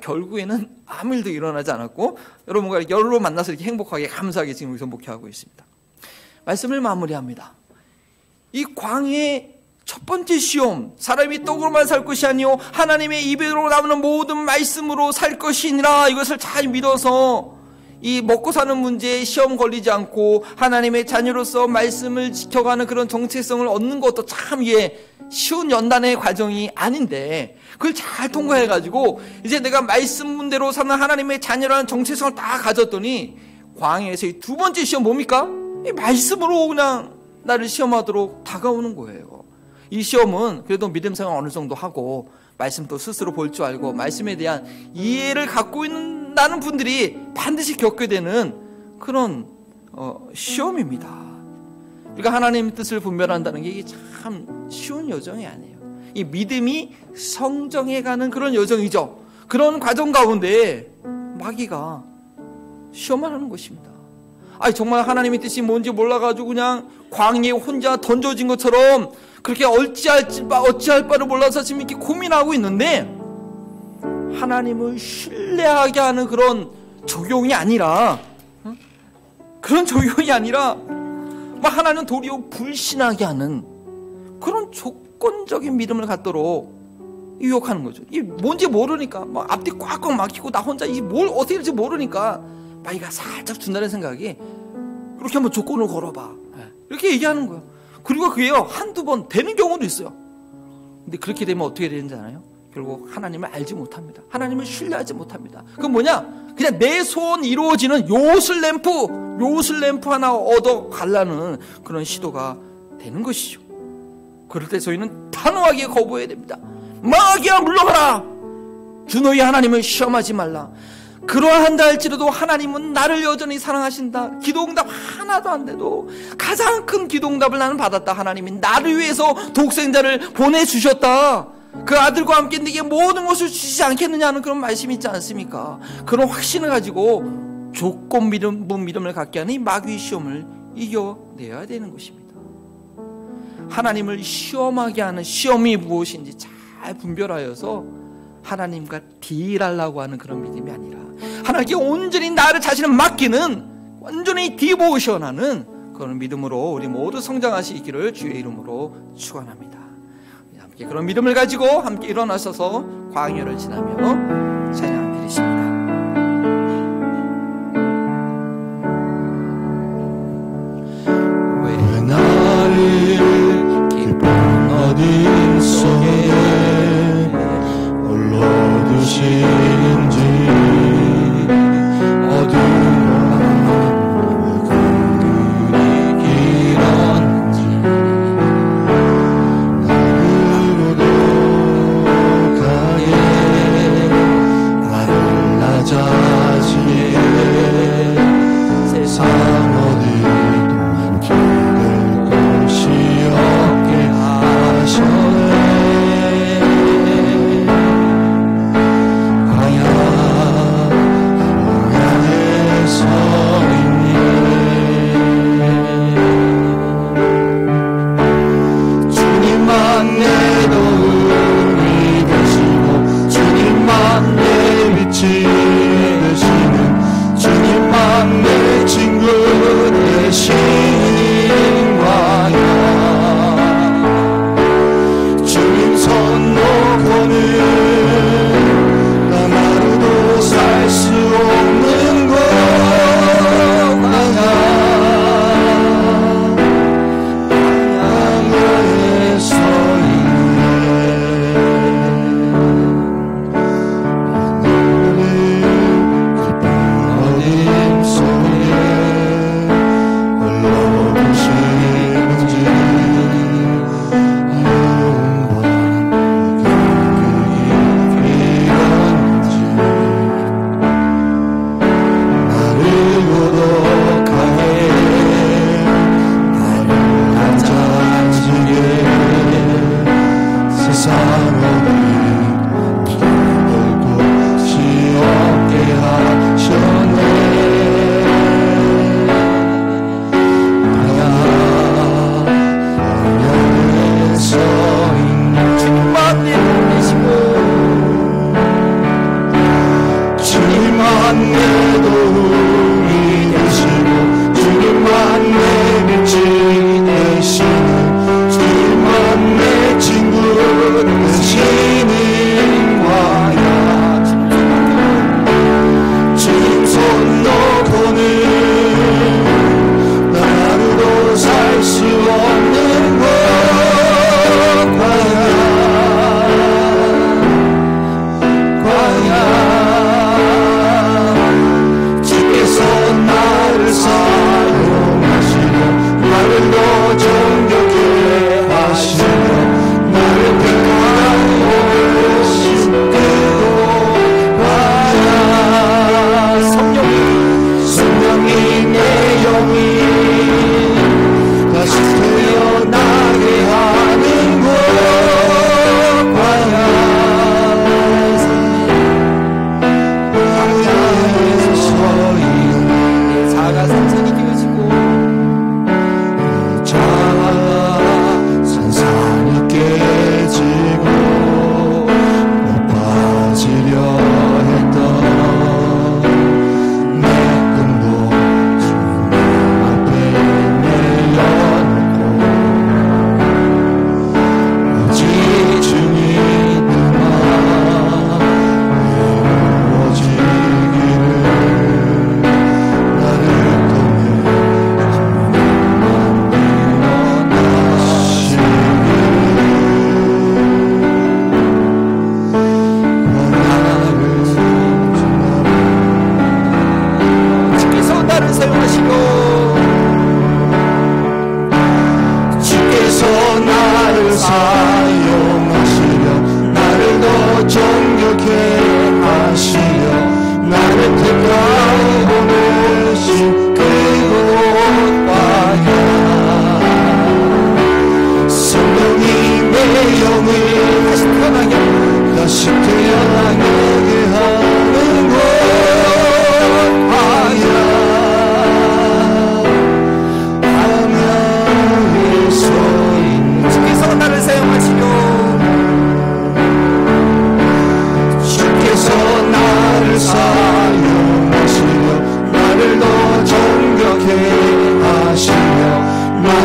결국에는 아무 일도 일어나지 않았고 여러분과 만나서 이렇게 행복하게 감사하게 지금 여기서 목회하고 있습니다. 말씀을 마무리합니다. 이 광야의 첫 번째 시험, 사람이 떡으로만 살 것이 아니요 하나님의 입으로 나오는 모든 말씀으로 살 것이니라, 이것을 잘 믿어서 이 먹고 사는 문제에 시험 걸리지 않고 하나님의 자녀로서 말씀을 지켜가는 그런 정체성을 얻는 것도 참 쉬운 연단의 과정이 아닌데, 그걸 잘 통과해가지고 이제 내가 말씀 문대로 사는 하나님의 자녀라는 정체성을 다 가졌더니 광야에서 이 두 번째 시험 뭡니까? 이 말씀으로 그냥 나를 시험하도록 다가오는 거예요. 이 시험은 그래도 믿음 생활 어느 정도 하고 말씀도 스스로 볼 줄 알고 말씀에 대한 이해를 갖고 있는 분들이 반드시 겪게 되는 그런 시험입니다. 그러니까 하나님의 뜻을 분별한다는 게 이게 참 쉬운 여정이 아니에요. 이 믿음이 성정해가는 그런 여정이죠. 그런 과정 가운데 마귀가 시험을 하는 것입니다. 정말 하나님의 뜻이 뭔지 몰라가지고 그냥 광야에 혼자 던져진 것처럼 그렇게 어찌할 바를 몰라서 지금 이렇게 고민하고 있는데, 하나님을 신뢰하게 하는 그런 적용이 아니라 하나님 도리어 불신하게 하는 그런 조건적인 믿음을 갖도록 유혹하는 거죠. 이게 뭔지 모르니까 앞뒤 꽉꽉 막히고 나 혼자 뭘 어떻게 될지 모르니까 마귀가 살짝 준다는 생각이, 그렇게 한번 조건을 걸어봐, 이렇게 얘기하는 거예요. 그리고 그게 한두 번 되는 경우도 있어요. 근데 그렇게 되면 어떻게 되는지 알아요? 결국 하나님을 알지 못합니다. 하나님을 신뢰하지 못합니다. 그건 뭐냐? 그냥 내 소원 이루어지는 요술 램프 하나 얻어 가려는 그런 시도가 되는 것이죠. 그럴 때 저희는 단호하게 거부해야 됩니다. 마귀야 물러가라! 주 너희 하나님을 시험하지 말라. 그러한다 할지라도 하나님은 나를 여전히 사랑하신다. 기도응답 하나도 안 돼도 가장 큰 기도응답을 나는 받았다. 하나님이 나를 위해서 독생자를 보내주셨다. 그 아들과 함께 내게 모든 것을 주시지 않겠느냐는 그런 말씀이 있지 않습니까? 그런 확신을 가지고 조건 믿음을 갖게 하는 이 마귀의 시험을 이겨내야 되는 것입니다. 하나님을 시험하게 하는 시험이 무엇인지 잘 분별하여서 하나님과 딜하려고 하는 그런 믿음이 아니라 하나님께 온전히 나를 자신을 맡기는, 완전히 디보션하는 그런 믿음으로 우리 모두 성장하시기를 주의 이름으로 축원합니다. 함께 그런 믿음을 가지고 함께 일어나셔서 광야를 지나며 찬양 드리십니다. 왜 나를 깊은 어둠 속에 홀로 두시는지, 어두운 그늘이 길었는지, 나르고도 가게 나를 낮아지게 세상 어디도 기댈 곳이 없게 하셨네. 되시는 주님만 내 친구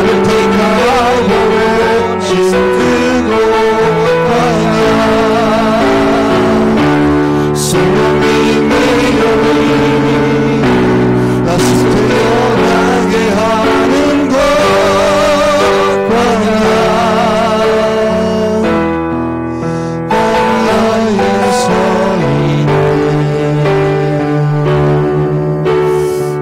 나를 택하여 오신 그곳 광야 성령님의 영이 다시 태어나게 하는 것 광야 광야에 서 있네.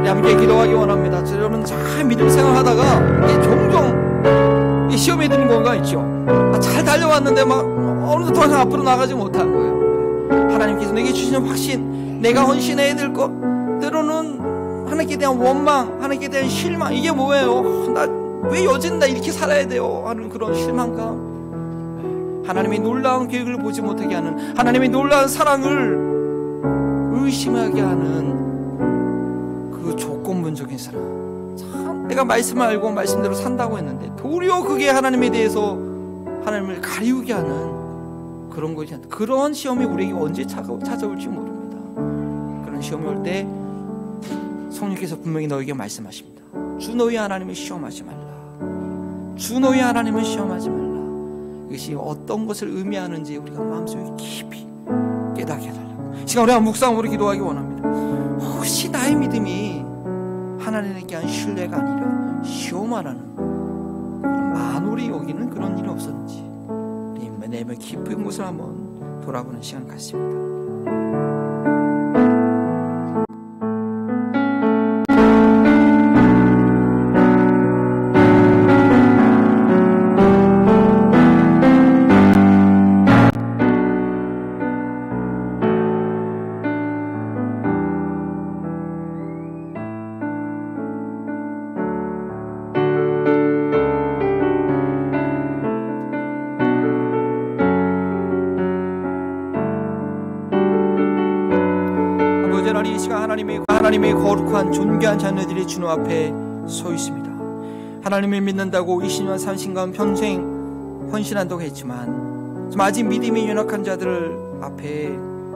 함께 기도하기 원합니다. 여러분 잘 믿음 생활하다가 종종 이 시험에 드는 경우가 있죠. 잘 달려왔는데 막 어느덧 더 이상 앞으로 나가지 못한 거예요. 하나님께서 내게 주시는 확신, 내가 헌신해야 될 것, 때로는 하나님께 대한 원망, 하나님께 대한 실망, 이게 뭐예요? 나 왜 여진 나 이렇게 살아야 돼요? 하는 그런 실망감, 하나님의 놀라운 계획을 보지 못하게 하는, 하나님의 놀라운 사랑을 의심하게 하는 그 조건문적인 사랑. 참 내가 말씀을 알고 말씀대로 산다고 했는데 도리어 그게 하나님에 대해서 하나님을 가리우게 하는 그런 것이, 그런 시험이 우리에게 언제 찾아올지 모릅니다. 그런 시험이 올 때 성령께서 분명히 너에게 말씀하십니다. 주 너희 하나님을 시험하지 말라. 주 너희 하나님을 시험하지 말라. 이것이 어떤 것을 의미하는지 우리가 마음속에 깊이 깨닫게 해달라고. 시간 우리가 묵상으로 기도하기 원합니다. 혹시 나의 믿음이 하나님께 한 신뢰가 아니라 시험하라는 그런 만홀히 여기는 그런 일이 없었는지 내 마음 깊은 곳을 한번 돌아보는 시간 같습니다. 이 시간 하나님의 거룩한 존귀한 자녀들이 주 앞에 서 있습니다. 하나님을 믿는다고 20년 30년 평생 헌신한다고 했지만 아직 믿음이 연약한 자들 앞에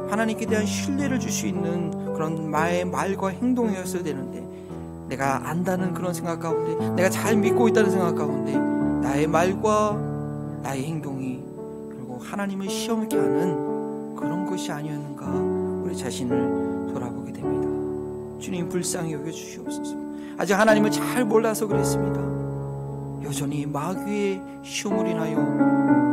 하나님께 대한 신뢰를 줄 수 있는 그런 말과 행동이었어야 되는데, 내가 안다는 그런 생각 가운데, 내가 잘 믿고 있다는 생각 가운데 나의 말과 나의 행동이 그리고 하나님을 시험케 하는 그런 것이 아니었는가, 우리 자신을 돌아보게 됩니다. 주님 불쌍히 여겨주시옵소서. 아직 하나님을 잘 몰라서 그랬습니다. 여전히 마귀의 시험을 인하여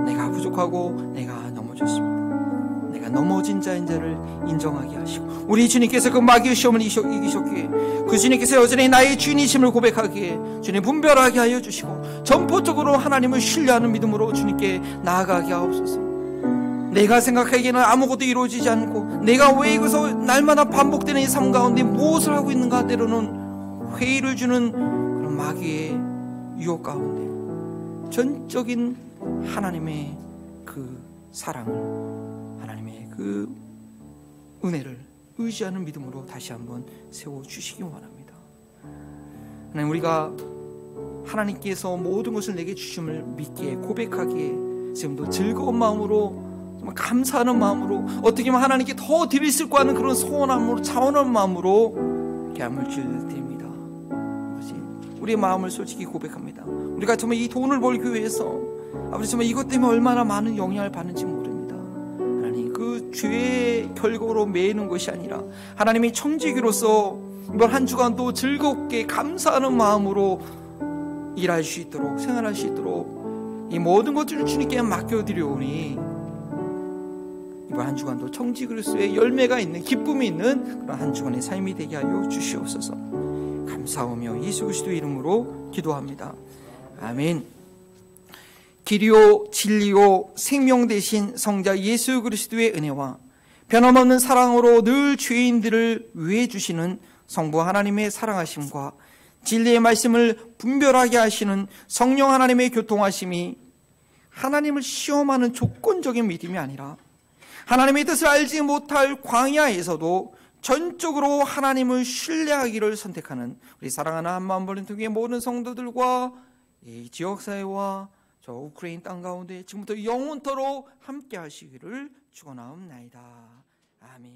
내가 부족하고 내가 넘어졌습니다. 내가 넘어진 자인 자를 인정하게 하시고, 우리 주님께서 그 마귀의 시험을 이기셨기에 그 주님께서 여전히 나의 주인이심을 고백하기에 주님 분별하게 하여 주시고, 전포적으로 하나님을 신뢰하는 믿음으로 주님께 나아가게 하옵소서. 내가 생각하기에는 아무것도 이루어지지 않고 내가 왜 이것서 날마다 반복되는 이 삶 가운데 무엇을 하고 있는가, 때로는 회의를 주는 그런 마귀의 유혹 가운데 전적인 하나님의 그 사랑을, 하나님의 그 은혜를 의지하는 믿음으로 다시 한번 세워주시기 원합니다. 하나님, 우리가 하나님께서 모든 것을 내게 주심을 믿기에, 고백하기에 지금도 즐거운 마음으로, 정말 감사하는 마음으로, 어떻게 보면 하나님께 더 드릴 수 있고 하는 그런 소원함으로, 차원한 마음으로 이렇게 함을 드립니다. 아버지, 우리의 마음을 솔직히 고백합니다. 우리가 정말 이 돈을 벌기 위해서, 아버지, 정말 이것 때문에 얼마나 많은 영향을 받는지 모릅니다. 하나님, 그 죄의 결과로 매이는 것이 아니라 하나님이 청지기로서 이번 한 주간도 즐겁게 감사하는 마음으로 일할 수 있도록, 생활할 수 있도록 이 모든 것들을 주님께 맡겨드리오니 이번 한 주간도 청지 그리스도의 열매가 있는, 기쁨이 있는 그런 한 주간의 삶이 되게 하여 주시옵소서. 감사하며 예수 그리스도의 이름으로 기도합니다. 아멘. 길이요 진리요 생명 되신 성자 예수 그리스도의 은혜와 변함없는 사랑으로 늘 죄인들을 위해 주시는 성부 하나님의 사랑하심과 진리의 말씀을 분별하게 하시는 성령 하나님의 교통하심이 하나님을 시험하는 조건적인 믿음이 아니라 하나님의 뜻을 알지 못할 광야에서도 전적으로 하나님을 신뢰하기를 선택하는 우리 사랑하는 한마음벌린통의 모든 성도들과 이 지역사회와 저 우크라이나 땅 가운데 지금부터 영원토록 함께 하시기를 축원하옵나이다. 아멘.